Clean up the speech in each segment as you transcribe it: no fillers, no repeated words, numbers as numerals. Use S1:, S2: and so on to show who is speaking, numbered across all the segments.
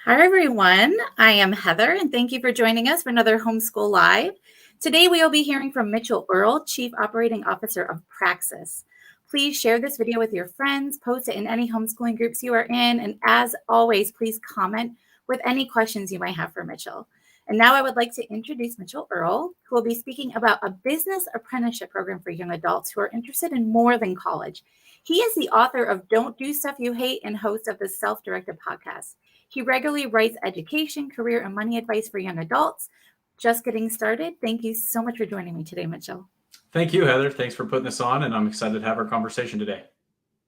S1: Hi, everyone. I am Heather, and thank you for joining us for another Homeschool Live. Today, we will be hearing from Mitchell Earl, Chief Operating Officer of Praxis. Please share this video with your friends, post it in any homeschooling groups you are in, and as always, please comment with any questions you might have for Mitchell. And now I would like to introduce Mitchell Earl, who will be speaking about a business apprenticeship program for young adults who are interested in more than college. He is the author of Don't Do Stuff You Hate and host of the Self-Directed podcast. He regularly writes education, career, and money advice for young adults. Just getting started. Thank you so much for joining me today, Mitchell.
S2: Thank you, Heather. Thanks for putting this on, and I'm excited to have our conversation today.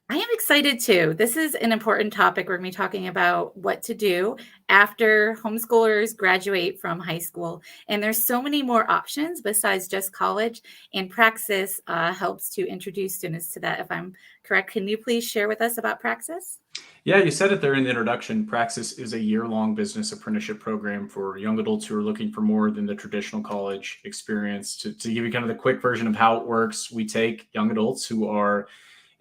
S1: I am excited too. This is an important topic. We're going to be talking about what to do after homeschoolers graduate from high school. And there's so many more options besides just college. And Praxis helps to introduce students to that. If I'm correct, can you please share with us about Praxis?
S2: Yeah, you said it there in the introduction. Praxis is a year-long business apprenticeship program for young adults who are looking for more than the traditional college experience. To give you kind of the quick version of how it works, we take young adults who are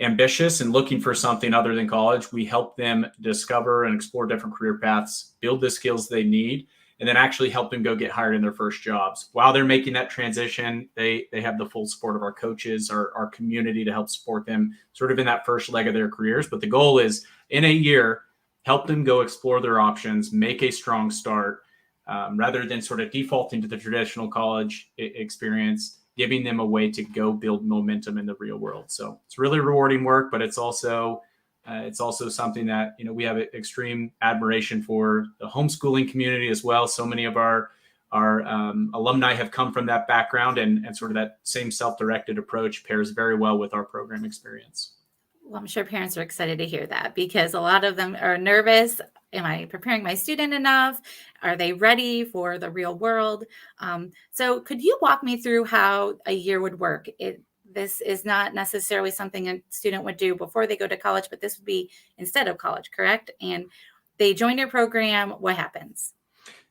S2: ambitious and looking for something other than college. We help them discover and explore different career paths, build the skills they need, and then actually help them go get hired in their first jobs. While they're making that transition, they have the full support of our coaches, our community to help support them sort of in that first leg of their careers. But the goal is in a year, help them go explore their options, make a strong start, rather than sort of defaulting to the traditional college experience, giving them a way to go build momentum in the real world. So it's really rewarding work, but it's also something that, we have extreme admiration for the homeschooling community as well. So many of our alumni have come from that background, and sort of that same self-directed approach pairs very well with our program experience.
S1: Well, I'm sure parents are excited to hear that because a lot of them are nervous. Am I preparing my student enough? Are they ready for the real world? So could you walk me through how a year would work? This is not necessarily something a student would do before they go to college, but this would be instead of college, correct? And they join your program. What happens?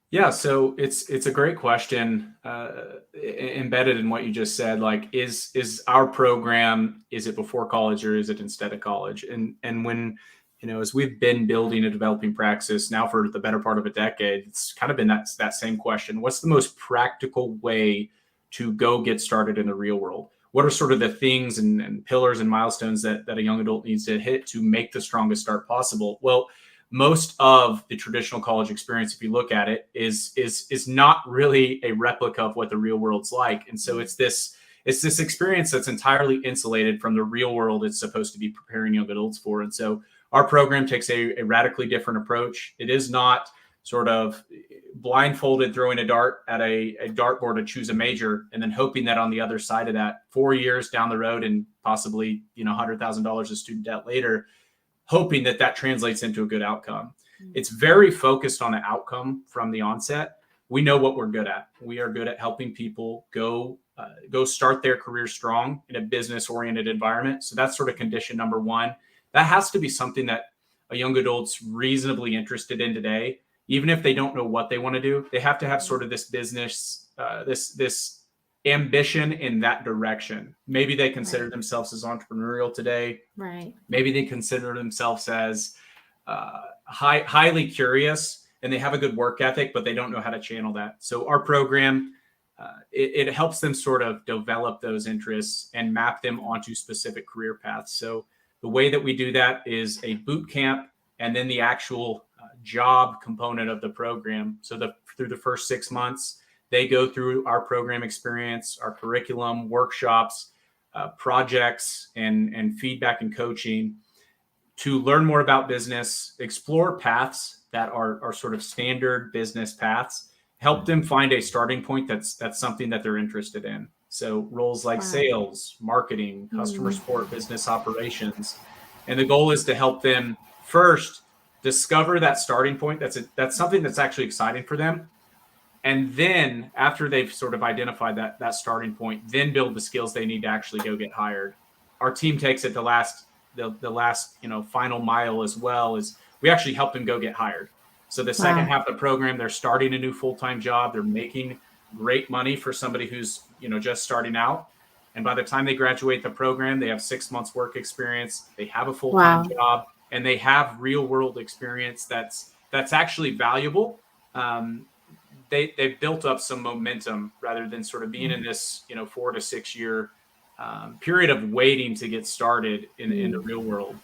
S2: Yeah, so it's a great question, embedded in what you just said. Like, is our program, is it before college or is it instead of college? And when, as we've been building and developing Praxis now for the better part of a decade, it's kind of been that same question. What's the most practical way to go get started in the real world? What are sort of the things and pillars and milestones that a young adult needs to hit to make the strongest start possible? Well, most of the traditional college experience, if you look at it, is not really a replica of what the real world's like. And so it's this experience that's entirely insulated from the real world it's supposed to be preparing young adults for. And so our program takes a radically different approach. It is not sort of blindfolded throwing a dart at a dartboard to choose a major and then hoping that on the other side of that, 4 years down the road and possibly $100,000 of student debt later, hoping that translates into a good outcome. It's very focused on the outcome from the onset. We know what we're good at. We are good at helping people go start their career strong in a business-oriented environment. So that's sort of condition number one. That has to be something that a young adult's reasonably interested in today. Even if they don't know what they want to do, they have to have sort of this business, this ambition in that direction. Maybe they consider themselves as entrepreneurial today.
S1: Right.
S2: Maybe they consider themselves as highly curious and they have a good work ethic, but they don't know how to channel that. So our program, it helps them sort of develop those interests and map them onto specific career paths. So the way that we do that is a boot camp and then the actual job component of the program. So through the first 6 months, they go through our program experience, our curriculum, workshops, projects, and feedback and coaching to learn more about business, explore paths that are sort of standard business paths, help them find a starting point that's something that they're interested in. So roles like sales, marketing, customer support, business operations. And the goal is to help them first discover that starting point. That's something that's actually exciting for them. And then after they've sort of identified that starting point, then build the skills they need to actually go get hired. Our team takes it the last final mile as well, is we actually help them go get hired. So the second half of the program, they're starting a new full-time job. They're making great money for somebody who's, just starting out. And by the time they graduate the program, they have 6 months work experience. They have a full-time job and they have real world experience that's that's actually valuable. They've built up some momentum rather than sort of being in this 4 to 6 year period of waiting to get started in the real world.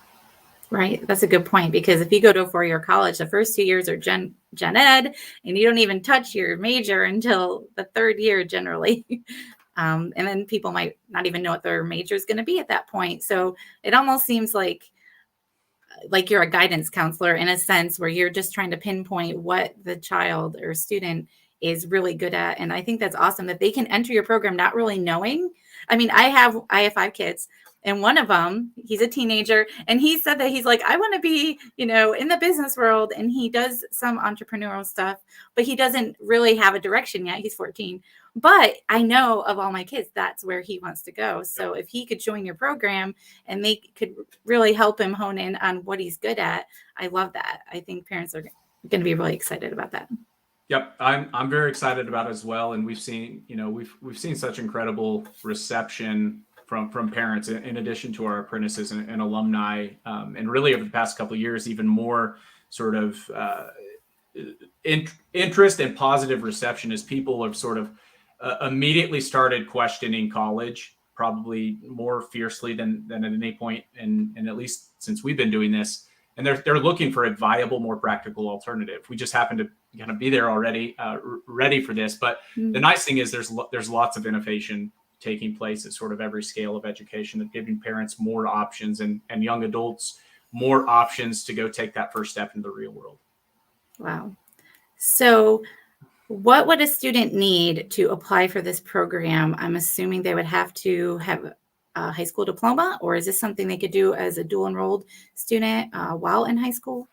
S1: Right. That's a good point, because if you go to a 4-year college, the first 2 years are gen ed, and you don't even touch your major until the 3rd year generally. And then people might not even know what their major is going to be at that point. So it almost seems like you're a guidance counselor in a sense, where you're just trying to pinpoint what the child or student is really good at. And I think that's awesome that they can enter your program not really knowing. I mean, I have 5 kids, and one of them, he's a teenager, and he said that he's like, I want to be, in the business world. And he does some entrepreneurial stuff, but he doesn't really have a direction yet. He's 14. But I know of all my kids, that's where he wants to go. So if he could join your program and they could really help him hone in on what he's good at, I love that. I think parents are going to be really excited about that.
S2: Yep, I'm very excited about it as well, and we've seen we've seen such incredible reception from parents, in addition to our apprentices and alumni, and really over the past couple of years, even more sort of interest and positive reception as people have sort of immediately started questioning college, probably more fiercely than at any point, and at least since we've been doing this. And they're looking for a viable, more practical alternative. We just happen to kind of be there already, ready for this. But the nice thing is there's lots of innovation taking place at sort of every scale of education, that giving parents more options and young adults more options to go take that first step into the real world.
S1: Wow. So what would a student need to apply for this program? I'm assuming they would have to have a high school diploma, or is this something they could do as a dual enrolled student while in high school?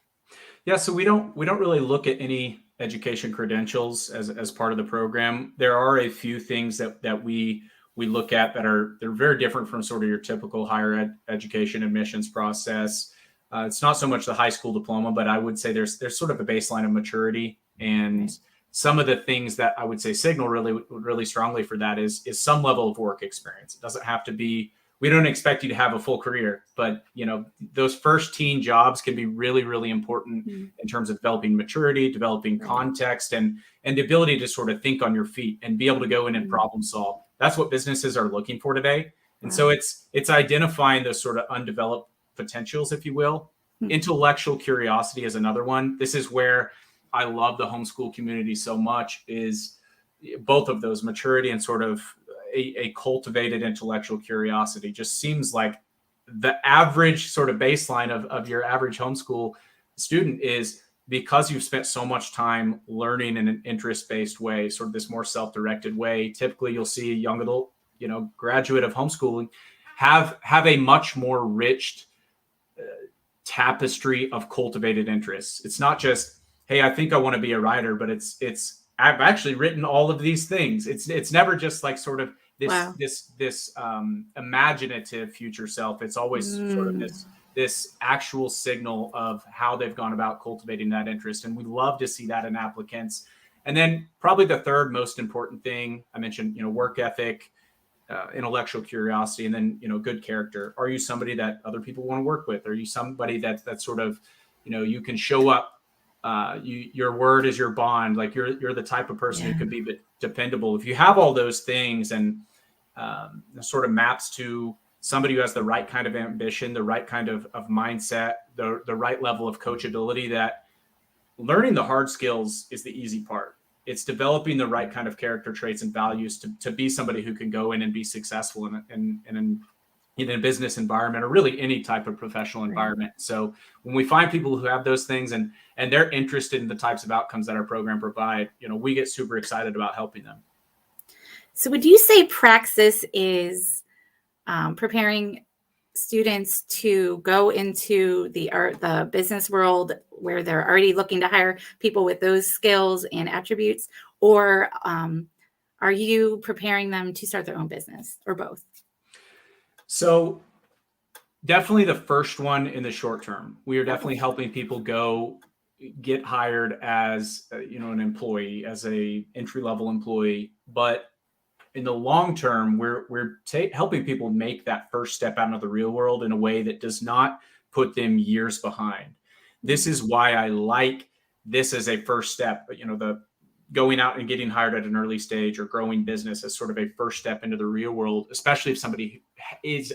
S2: Yeah, so we don't really look at any education credentials as part of the program. There are a few things that we look at they're very different from sort of your typical higher education admissions process. It's not so much the high school diploma, but I would say there's sort of a baseline of maturity, and some of the things that I would say signal really strongly for that is some level of work experience. It doesn't have to be, we don't expect you to have a full career, but those first teen jobs can be really, really important in terms of developing maturity, developing context, and the ability to sort of think on your feet and be able to go in and problem solve. That's what businesses are looking for today. And so it's identifying those sort of undeveloped potentials, if you will. Intellectual curiosity is another one. This is where I love the homeschool community so much, is both of those, maturity and sort of a cultivated intellectual curiosity. Just seems like the average sort of baseline of your average homeschool student is, because you've spent so much time learning in an interest-based way, sort of this more self-directed way. Typically you'll see a young adult, graduate of homeschooling have a much more rich tapestry of cultivated interests. It's not just, hey, I think I want to be a writer, but it's I've actually written all of these things. It's never just like sort of this imaginative future self. It's always sort of this actual signal of how they've gone about cultivating that interest. And we love to see that in applicants. And then probably the third most important thing I mentioned, work ethic, intellectual curiosity, and then, good character. Are you somebody that other people want to work with? Are you somebody that's sort of, you can show up, your word is your bond. Like you're the type of person who could be dependable. If you have all those things, and sort of maps to somebody who has the right kind of ambition, the right kind of mindset, the right level of coachability, that learning the hard skills is the easy part. It's developing the right kind of character traits and values to be somebody who can go in and be successful in a business environment, or really any type of professional environment. So when we find people who have those things and they're interested in the types of outcomes that our program provide, we get super excited about helping them.
S1: So would you say Praxis is preparing students to go into the business world, where they're already looking to hire people with those skills and attributes, or are you preparing them to start their own business, or both?
S2: So definitely the first one in the short term. We are definitely helping people go get hired as an employee, as a entry-level employee. But in the long term, we're helping people make that first step out into the real world in a way that does not put them years behind. This is why I like this as a first step, but the going out and getting hired at an early stage or growing business as sort of a first step into the real world, especially if somebody is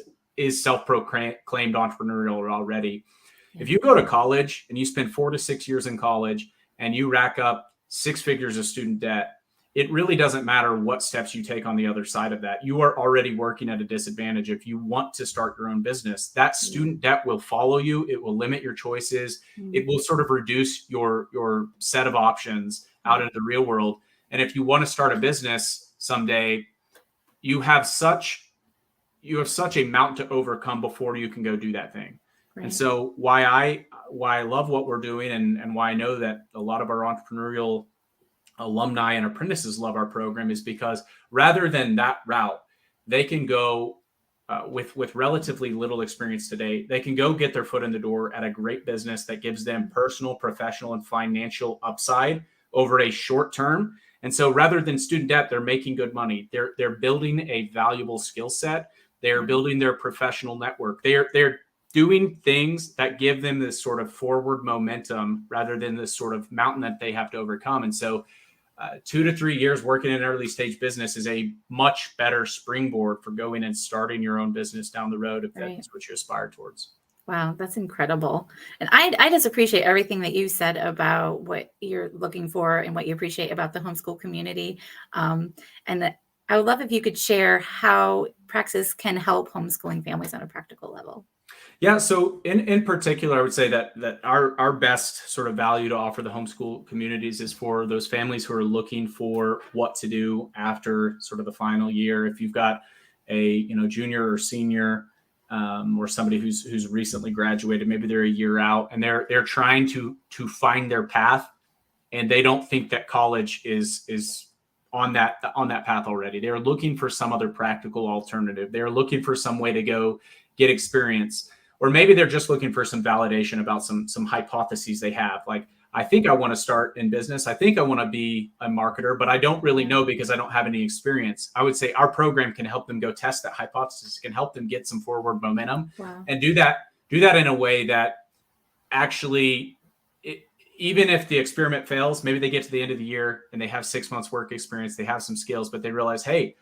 S2: self-proclaimed entrepreneurial already.
S1: Yeah.
S2: If you go to college and you spend 4 to 6 years in college and you rack up 6 figures of student debt, it really doesn't matter what steps you take on the other side of that. You are already working at a disadvantage. If you want to start your own business, that student debt will follow you. It will limit your choices. It will sort of reduce your set of options out into the real world. And if you want to start a business someday, you have such a mountain to overcome before you can go do that thing. Right. And so why I love what we're doing and why I know that a lot of our entrepreneurial alumni and apprentices love our program is because rather than that route, they can go with relatively little experience today. They can go get their foot in the door at a great business that gives them personal, professional, and financial upside over a short term. And so rather than student debt, they're making good money. They're building a valuable skill set. They're building their professional network. They're doing things that give them this sort of forward momentum rather than this sort of mountain that they have to overcome. And so 2 to 3 years working in an early stage business is a much better springboard for going and starting your own business down the road if that's what you aspire towards.
S1: Wow, that's incredible. And I just appreciate everything that you said about what you're looking for and what you appreciate about the homeschool community. And that I would love if you could share how Praxis can help homeschooling families on a practical level.
S2: Yeah, so in particular, I would say that our best sort of value to offer the homeschool communities is for those families who are looking for what to do after sort of the final year. If you've got a junior or senior or somebody who's recently graduated, maybe they're a year out and they're trying to find their path, and they don't think that college is on that path already. They're looking for some other practical alternative. They're looking for some way to go get experience. Or maybe they're just looking for some validation about some hypotheses they have. Like, I think I want to start in business. I think I want to be a marketer, but I don't really know because I don't have any experience. I would say our program can help them go test that hypothesis, can help them get some forward momentum.
S1: Wow.
S2: And do that in a way that actually, even if the experiment fails, maybe they get to the end of the year and they have 6 months work experience, they have some skills, but they realize, hey,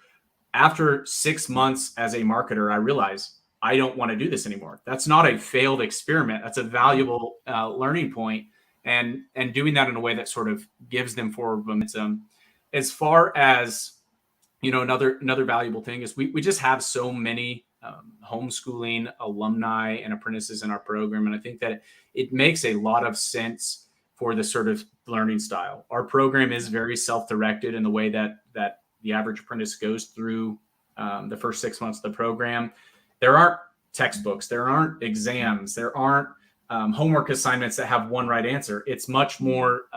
S2: after 6 months as a marketer, I realize I don't want to do this anymore. That's not a failed experiment. That's a valuable learning point, and doing that in a way that sort of gives them forward momentum. As far as, another valuable thing is we just have so many homeschooling alumni and apprentices in our program. And I think that it makes a lot of sense for the sort of learning style. Our program is very self-directed in the way that the average apprentice goes through the first 6 months of the program. There aren't textbooks, there aren't exams, there aren't homework assignments that have one right answer. It's much more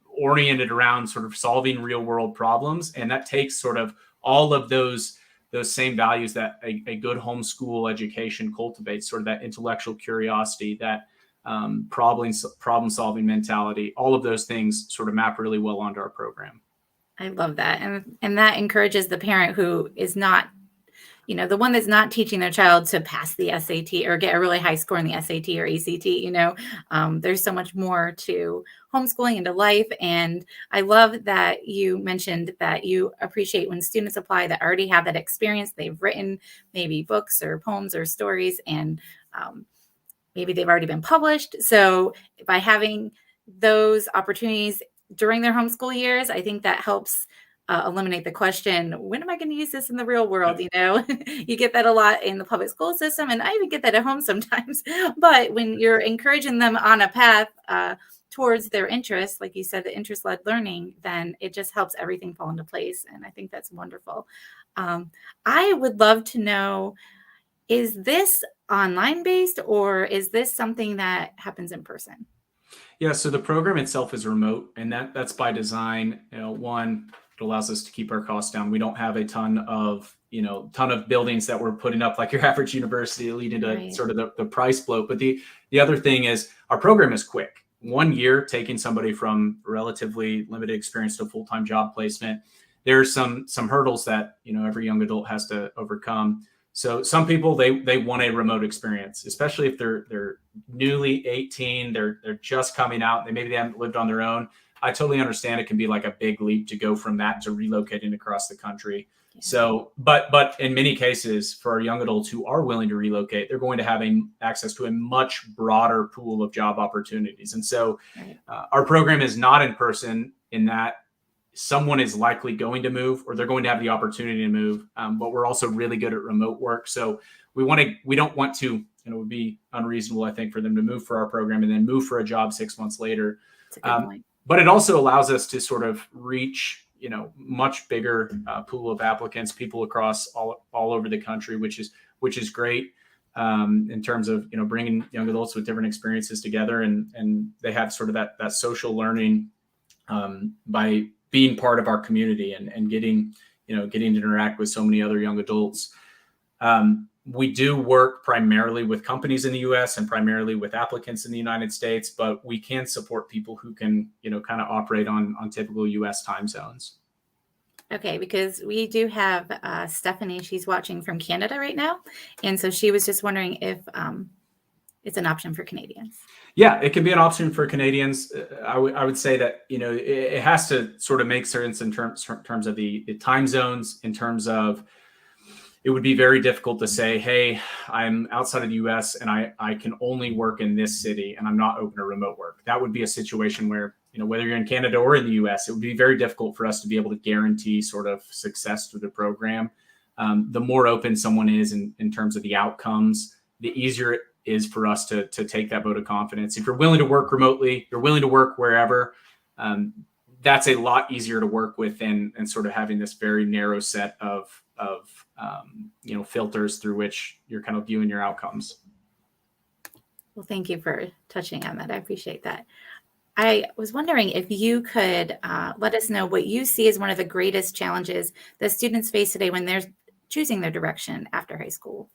S2: oriented around sort of solving real world problems. And that takes sort of all of those same values that a good homeschool education cultivates, sort of that intellectual curiosity, that problem solving mentality. All of those things sort of map really well onto our program.
S1: I love that. And that encourages the parent who is not, the one that's not teaching their child to pass the SAT or get a really high score in the SAT or ACT. There's so much more to homeschooling and to life. And I love that you mentioned that you appreciate when students apply that already have that experience. They've written maybe books or poems or stories, and maybe they've already been published. So by having those opportunities during their homeschool years, I think that helps eliminate the question, when am I going to use this in the real world? You get that a lot in the public school system, and I even get that at home sometimes. But when you're encouraging them on a path towards their interests, like you said, the interest-led learning, then it just helps everything fall into place. And I think that's wonderful. I would love to know, is this online based, or is this something that happens in person?
S2: Yeah, so the program itself is remote, and that's by design. One, it allows us to keep our costs down. We don't have a ton of buildings that we're putting up like your average university, leading to sort of the price bloat. But the other thing is our program is quick. 1 year taking somebody from relatively limited experience to full-time job placement. There's some hurdles that every young adult has to overcome. So some people, they want a remote experience, especially if they're newly 18, they're just coming out, maybe they haven't lived on their own. I totally understand it can be like a big leap to go from that to relocating across the country.
S1: Yeah.
S2: So, but in many cases, for our young adults who are willing to relocate, they're going to have access to a much broader pool of job opportunities. And so,
S1: Right.
S2: our program is not in person in that someone is likely going to move or they're going to have the opportunity to move. But we're also really good at remote work. So we don't want to, it would be unreasonable, I think, for them to move for our program and then move for a job 6 months later.
S1: That's a good point.
S2: But it also allows us to sort of reach, much bigger pool of applicants, people across all over the country, which is great. In terms of bringing young adults with different experiences together, and they have sort of that social learning by being part of our community and getting to interact with so many other young adults. We do work primarily with companies in the U.S. and primarily with applicants in the United States, but we can support people who can kind of operate on typical U.S. time zones.
S1: Okay, because we do have Stephanie. She's watching from Canada right now, and so she was just wondering if it's an option for Canadians.
S2: Yeah, it can be an option for Canadians. I would say that it has to sort of make sense in terms of the time zones. In terms of, it would be very difficult to say, hey, I'm outside of the U.S. and I can only work in this city and I'm not open to remote work. That would be a situation where whether you're in Canada or in the U.S., it would be very difficult for us to be able to guarantee sort of success through the program. The more open someone is in terms of the outcomes, the easier it is for us to take that vote of confidence. If you're willing to work remotely, you're willing to work wherever, that's a lot easier to work with and sort of having this very narrow set of filters through which you're kind of viewing your outcomes.
S1: Well, thank you for touching on that. I appreciate that. I was wondering if you could let us know what you see as one of the greatest challenges that students face today when they're choosing their direction after high school.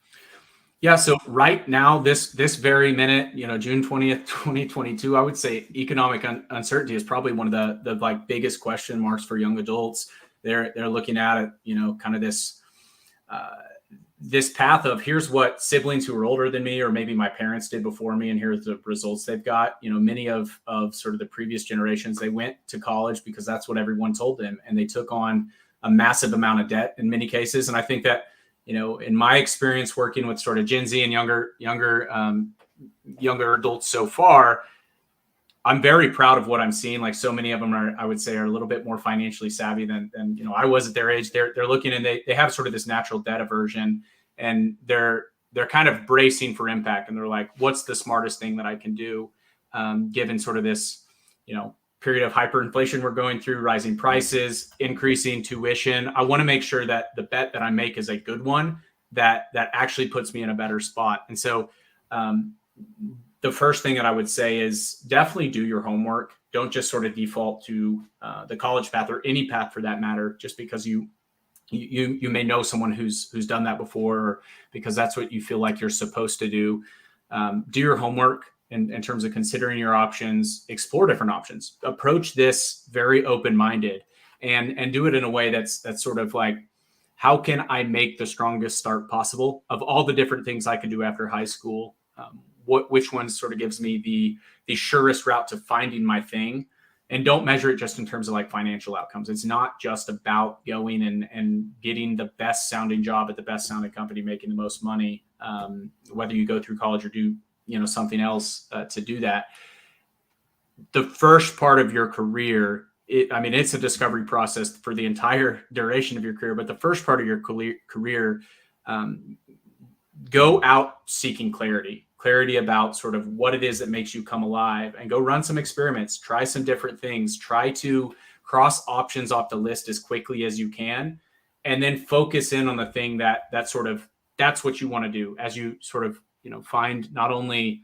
S2: Yeah. So right now, this very minute, June 20th, 2022, I would say economic uncertainty is probably one of the like biggest question marks for young adults. They're looking at it, kind of this path of, here's what siblings who are older than me, or maybe my parents did before me, and here's the results they've got. Many of sort of the previous generations, they went to college because that's what everyone told them, and they took on a massive amount of debt in many cases. And I think that, in my experience working with sort of Gen Z and younger adults so far, I'm very proud of what I'm seeing. Like, so many of them I would say, are a little bit more financially savvy than I was at their age. They're looking, and they have sort of this natural debt aversion, and they're kind of bracing for impact. And they're like, what's the smartest thing that I can do, given sort of this, period of hyperinflation we're going through, rising prices, increasing tuition. I want to make sure that the bet that I make is a good one that actually puts me in a better spot. And so, the first thing that I would say is definitely do your homework. Don't just sort of default to the college path, or any path for that matter, just because you may know someone who's done that before, or because that's what you feel like you're supposed to do. Do your homework in terms of considering your options. Explore different options. Approach this very open-minded, and do it in a way that's sort of like, how can I make the strongest start possible of all the different things I could do after high school? Which one sort of gives me the surest route to finding my thing? And don't measure it just in terms of like financial outcomes. It's not just about going and getting the best sounding job at the best sounding company, making the most money, whether you go through college or do something else to do that. The first part of your career, it's a discovery process for the entire duration of your career, but the first part of your career, go out seeking clarity about sort of what it is that makes you come alive, and go run some experiments, try some different things, try to cross options off the list as quickly as you can, and then focus in on the thing that's what you want to do, as you sort of, find not only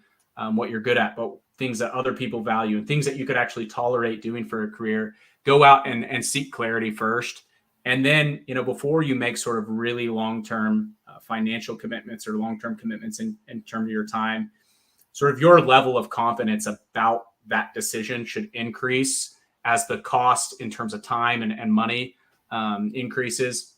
S2: what you're good at, but things that other people value and things that you could actually tolerate doing for a career. Go out and seek clarity first. And then, before you make sort of really long-term financial commitments, or long-term commitments in terms of your time, sort of your level of confidence about that decision should increase as the cost in terms of time and money increases.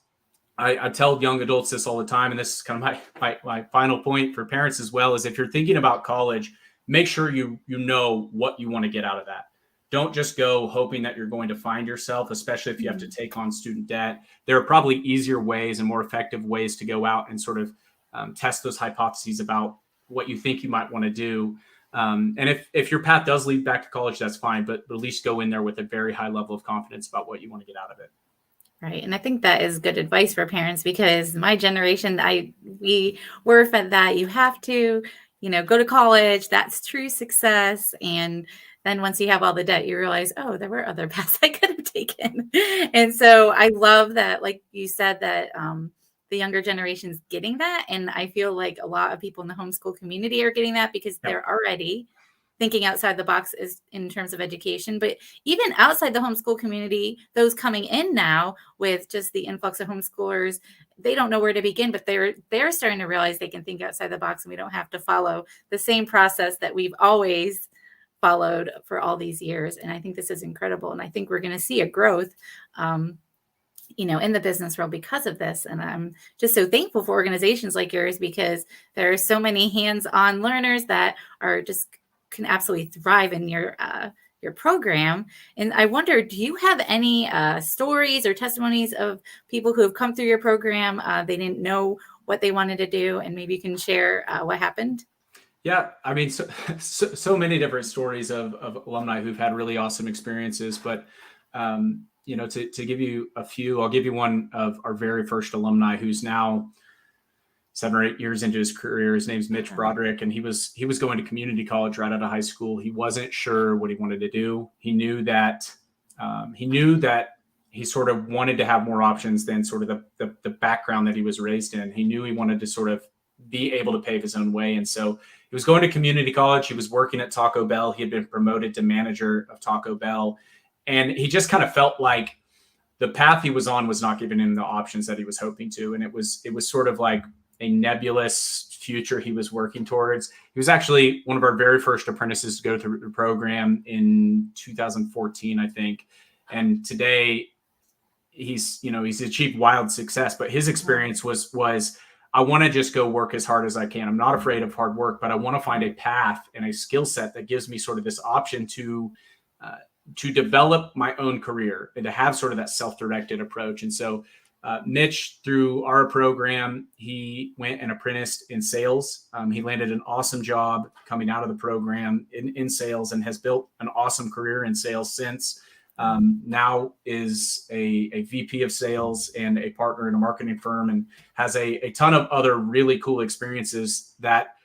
S2: I tell young adults this all the time, and this is kind of my final point for parents as well, is if you're thinking about college, make sure you know what you want to get out of that. Don't just go hoping that you're going to find yourself, especially if you have to take on student debt. There are probably easier ways and more effective ways to go out and sort of test those hypotheses about what you think you might want to do. And if your path does lead back to college, that's fine, but at least go in there with a very high level of confidence about what you want to get out of it.
S1: Right. And I think that is good advice for parents, because my generation, we were fed that you have to, go to college. That's true success. And then once you have all the debt, you realize, oh, there were other paths I could have taken. And so I love that, like you said, that the younger generation's getting that. And I feel like a lot of people in the homeschool community are getting that, because they're already thinking outside the box is in terms of education. But even outside the homeschool community, those coming in now with just the influx of homeschoolers, they don't know where to begin, but they're starting to realize they can think outside the box, and we don't have to follow the same process that we've always followed for all these years. And I think this is incredible. And I think we're going to see a growth, in the business world because of this. And I'm just so thankful for organizations like yours, because there are so many hands-on learners that are just can absolutely thrive in your program. And I wonder, do you have any stories or testimonies of people who have come through your program? They didn't know what they wanted to do, and maybe you can share what happened.
S2: Yeah, I mean, so many different stories of alumni who've had really awesome experiences. But to give you a few, I'll give you one of our very first alumni who's now 7 or 8 years into his career. His name's Mitch Broderick, and he was going to community college right out of high school. He wasn't sure what he wanted to do. He knew that he sort of wanted to have more options than sort of the background that he was raised in. He knew he wanted to sort of be able to pave his own way. And so he was going to community college. He was working at Taco Bell. He had been promoted to manager of Taco Bell. And he just kind of felt like the path he was on was not giving him the options that he was hoping to. And it was sort of like a nebulous future he was working towards. He was actually one of our very first apprentices to go through the program in 2014, I think. And today he's achieved wild success, but his experience was I want to just go work as hard as I can. I'm not afraid of hard work, but I want to find a path and a skill set that gives me sort of this option to develop my own career and to have sort of that self-directed approach. And so Mitch, through our program, he went and apprenticed in sales. He landed an awesome job coming out of the program in sales, and has built an awesome career in sales since. Now is a VP of sales and a partner in a marketing firm, and has a ton of other really cool experiences that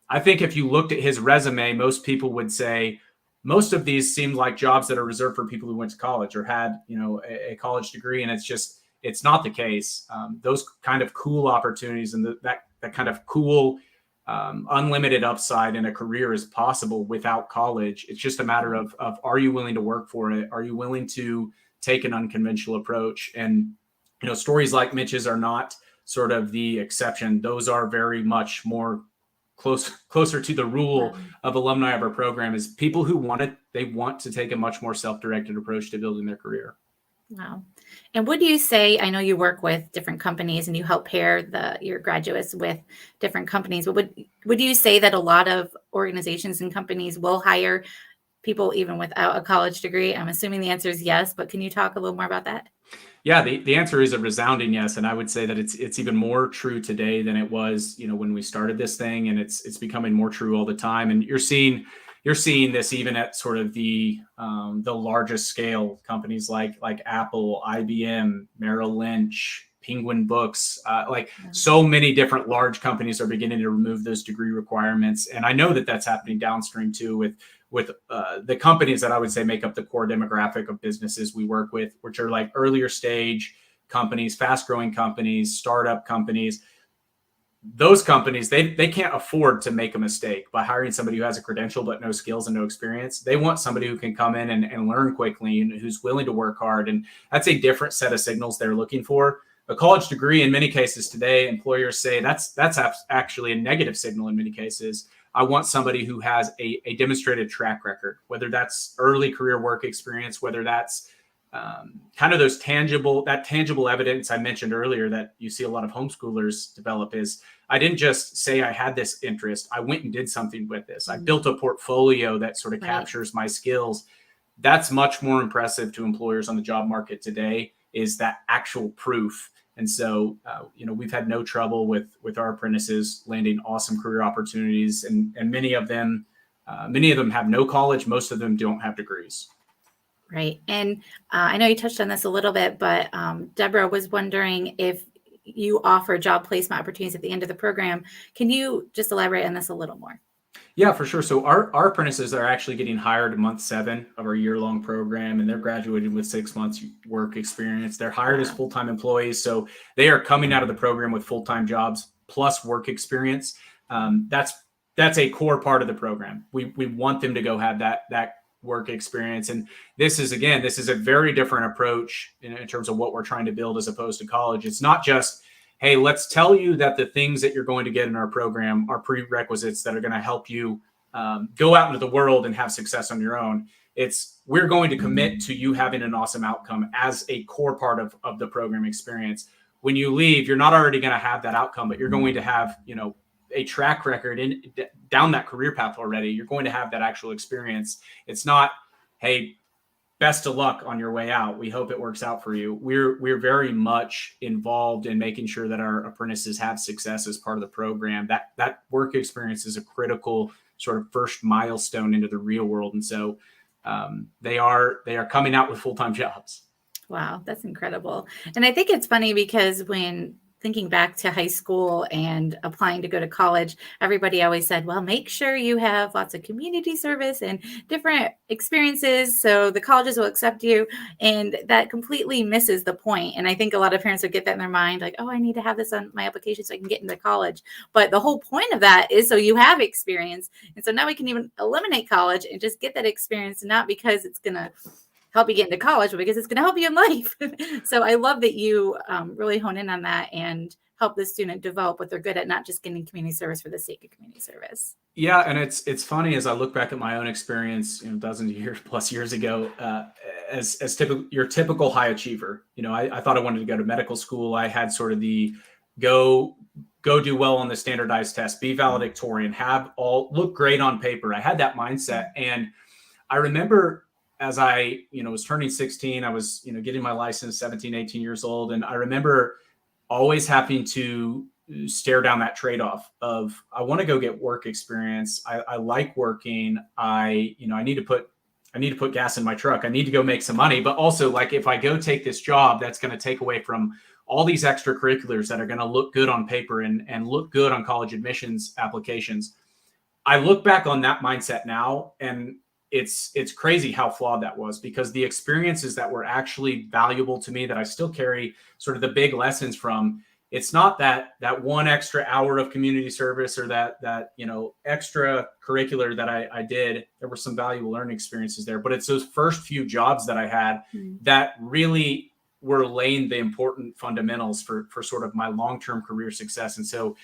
S2: I think if you looked at his resume, most people would say most of these seem like jobs that are reserved for people who went to college or had, a college degree. And it's not the case. Those kind of cool opportunities and that kind of cool unlimited upside in a career is possible without college. It's just a matter of are you willing to work for it? Are you willing to take an unconventional approach? And stories like Mitch's are not sort of the exception. Those are very much more closer to the rule of alumni of our program, is people who want to take a much more self-directed approach to building their career.
S1: Wow. And would you say, I know you work with different companies and you help pair your graduates with different companies, but would you say that a lot of organizations and companies will hire people even without a college degree? I'm assuming the answer is yes, but can you talk a little more about that?
S2: Yeah, the answer is a resounding yes. And I would say that it's even more true today than it was, when we started this thing, and it's becoming more true all the time. And you're seeing this even at sort of the largest scale companies like Apple, IBM, Merrill Lynch, Penguin Books, so many different large companies are beginning to remove those degree requirements. And I know that that's happening downstream too with the companies that I would say make up the core demographic of businesses we work with, which are like earlier stage companies, fast growing companies, startup companies. Those companies, they can't afford to make a mistake by hiring somebody who has a credential but no skills and no experience. They want somebody who can come in and learn quickly and who's willing to work hard. And that's a different set of signals they're looking for. A college degree, in many cases today, employers say that's actually a negative signal in many cases. I want somebody who has a demonstrated track record, whether that's early career work experience, whether that's kind of that tangible evidence I mentioned earlier that you see a lot of homeschoolers develop is I didn't just say I had this interest. I went and did something with this. I built a portfolio that sort of captures my skills. That's much more impressive to employers on the job market today, is that actual proof. And so, we've had no trouble with our apprentices landing awesome career opportunities, and many of them have no college. Most of them don't have degrees.
S1: Right. And I know you touched on this a little bit, but Deborah was wondering if you offer job placement opportunities at the end of the program. Can you just elaborate on this a little more?
S2: Yeah, for sure. So our apprentices are actually getting hired in month 7 of our year-long program, and they're graduating with 6 months work experience. They're hired as full-time employees. So they are coming out of the program with full-time jobs plus work experience. That's a core part of the program. We want them to go have that work experience. And this is a very different approach in terms of what we're trying to build as opposed to college. It's not just, hey, let's tell you that the things that you're going to get in our program are prerequisites that are going to help you go out into the world and have success on your own. We're going to commit to you having an awesome outcome as a core part of the program experience. When you leave, you're not already going to have that outcome, but you're going to have, a track record down that career path already. You're going to have that actual experience. It's not, hey, best of luck on your way out. We hope it works out for you. We're very much involved in making sure that our apprentices have success as part of the program. That work experience is a critical sort of first milestone into the real world. And so they are coming out with full-time jobs.
S1: Wow, that's incredible. And I think it's funny because when thinking back to high school and applying to go to college, everybody always said, well, make sure you have lots of community service and different experiences so the colleges will accept you. And that completely misses the point. And I think a lot of parents would get that in their mind, like, oh, I need to have this on my application so I can get into college. But the whole point of that is so you have experience. And so now we can even eliminate college and just get that experience, not because it's going to help you get into college, but because it's going to help you in life. So I love that you really hone in on that and help the student develop what they're good at, not just getting community service for the sake of community service.
S2: Yeah, and it's funny as I look back at my own experience, dozens of plus years ago, as your typical high achiever. I thought I wanted to go to medical school. I had sort of the go do well on the standardized test, be valedictorian, look great on paper. I had that mindset, and I remember, as I, was turning 16, I was, getting my license, 17, 18 years old. And I remember always having to stare down that trade-off of, I want to go get work experience. I like working. I need to put gas in my truck. I need to go make some money. But also, like, if I go take this job, that's going to take away from all these extracurriculars that are going to look good on paper and look good on college admissions applications. I look back on that mindset now, and it's crazy how flawed that was, because the experiences that were actually valuable to me that I still carry sort of the big lessons from, it's not that one extra hour of community service or that extra curricular that I did. There were some valuable learning experiences there, but it's those first few jobs that I had that really were laying the important fundamentals for sort of my long-term career success. And so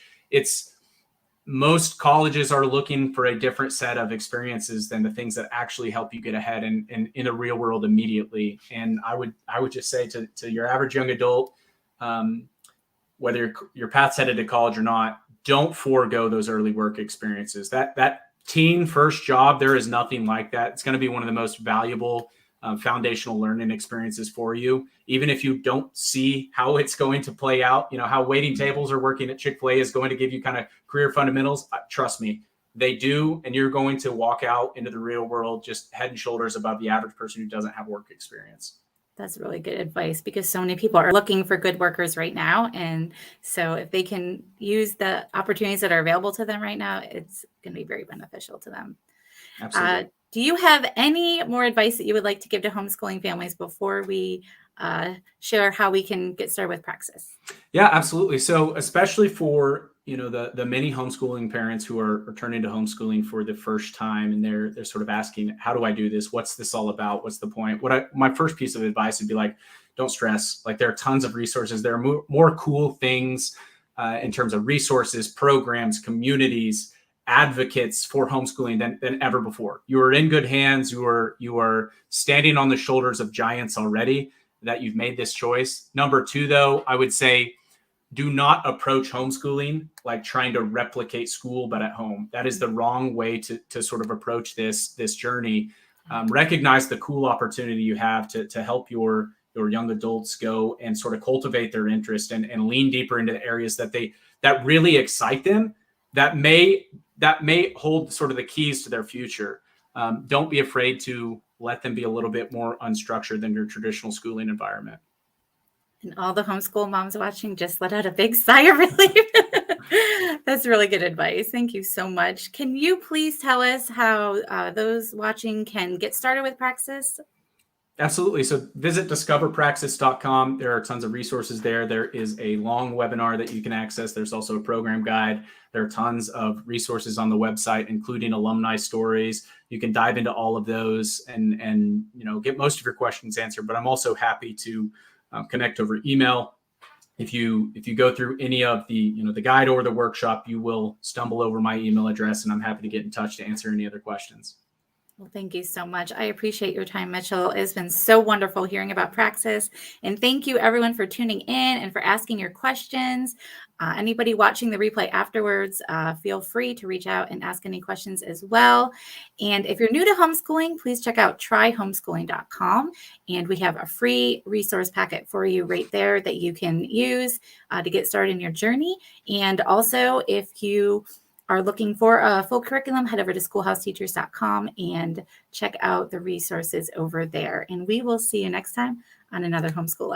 S2: most colleges are looking for a different set of experiences than the things that actually help you get ahead and in the real world immediately. And I would just say to your average young adult, whether your path's headed to college or not, don't forego those early work experiences. That teen first job, there is nothing like that. It's going to be one of the most valuable foundational learning experiences for you, even if you don't see how it's going to play out. How waiting tables are working at Chick-fil-A is going to give you kind of career fundamentals. Trust me, they do. And you're going to walk out into the real world just head and shoulders above the average person who doesn't have work experience.
S1: That's really good advice, because so many people are looking for good workers right now. And so if they can use the opportunities that are available to them right now, it's going to be very beneficial to them.
S2: Absolutely.
S1: Do you have any more advice that you would like to give to homeschooling families before we share how we can get started with Praxis?
S2: Yeah, absolutely. So especially for, the many homeschooling parents who are turning to homeschooling for the first time, and they're sort of asking, how do I do this? What's this all about? What's the point? My first piece of advice would be like, don't stress. Like, there are tons of resources. There are more cool things in terms of resources, programs, communities advocates for homeschooling than ever before. You are in good hands. You are standing on the shoulders of giants already that you've made this choice. Number two, though, I would say do not approach homeschooling like trying to replicate school, but at home. That is the wrong way to sort of approach this journey. Recognize the cool opportunity you have to help your young adults go and sort of cultivate their interest and lean deeper into the areas that really excite them, that may hold sort of the keys to their future. Don't be afraid to let them be a little bit more unstructured than your traditional schooling environment.
S1: And all the homeschool moms watching just let out a big sigh of relief. That's really good advice. Thank you so much. Can you please tell us how those watching can get started with Praxis?
S2: Absolutely. So visit discoverpraxis.com. There are tons of resources there. There is a long webinar that you can access. There's also a program guide. There are tons of resources on the website, including alumni stories. You can dive into all of those and get most of your questions answered. But I'm also happy to connect over email. If you go through any of the guide or the workshop, you will stumble over my email address, and I'm happy to get in touch to answer any other questions.
S1: Well, thank you so much. I appreciate your time, Mitchell. It's been so wonderful hearing about Praxis. And thank you, everyone, for tuning in and for asking your questions. Anybody watching the replay afterwards, feel free to reach out and ask any questions as well. And if you're new to homeschooling, please check out tryhomeschooling.com. And we have a free resource packet for you right there that you can use to get started in your journey. And also, if you are looking for a full curriculum, head over to schoolhouseteachers.com and check out the resources over there. And we will see you next time on another Homeschool Live.